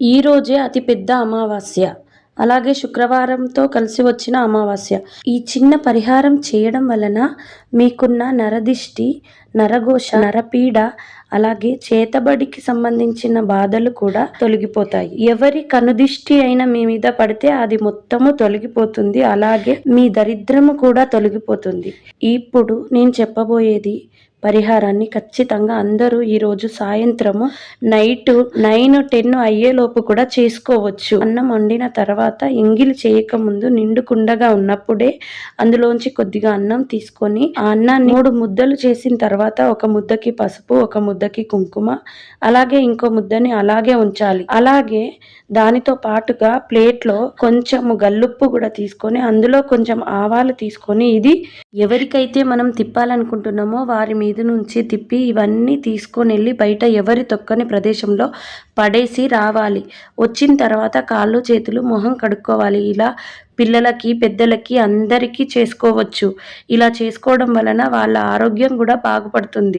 ఈ రోజే అతిపెద్ద అమావాస్య. అలాగే శుక్రవారంతో కలిసి వచ్చిన అమావాస్య. ఈ చిన్న పరిహారం చేయడం వలన మీకున్న నరదిష్టి, నరఘోష, నరపీడ, అలాగే చేతబడికి సంబంధించిన బాధలు కూడా తొలగిపోతాయి. ఎవరి కనుదిష్టి అయినా మీ మీద పడితే అది మొత్తము తొలగిపోతుంది. అలాగే మీ దరిద్రము కూడా తొలగిపోతుంది. ఇప్పుడు నేను చెప్పబోయేది పరిహారాన్ని ఖచ్చితంగా అందరూ ఈరోజు సాయంత్రము నైట్ 9-10 అయ్యేలోపు కూడా చేసుకోవచ్చు. అన్నం వండిన తర్వాత ఎంగిలి చేయకముందు నిండు కుండగా ఉన్నప్పుడే అందులోంచి కొద్దిగా అన్నం తీసుకొని ఆ అన్నాన్ని 3 ముద్దలు చేసిన తర్వాత ఒక ముద్దకి పసుపు, ఒక ముద్దకి కుంకుమ, అలాగే ఇంకో ముద్దని అలాగే ఉంచాలి. అలాగే దానితో పాటుగా ప్లేట్లో కొంచెము గల్లుప్పు కూడా తీసుకొని అందులో కొంచెం ఆవాలు తీసుకొని ఇది ఎవరికైతే మనం తిప్పాలనుకుంటున్నామో వారి మీద నుంచి తిప్పి ఇవన్నీ తీసుకొని వెళ్ళి బయట ఎవరి తొక్కని ప్రదేశంలో పడేసి రావాలి. వచ్చిన తర్వాత కాళ్ళు చేతులు మొహం కడుక్కోవాలి. ఇలా పిల్లలకి పెద్దలకి అందరికీ చేసుకోవచ్చు. ఇలా చేసుకోవడం వలన వాళ్ళ ఆరోగ్యం కూడా బాగుపడుతుంది.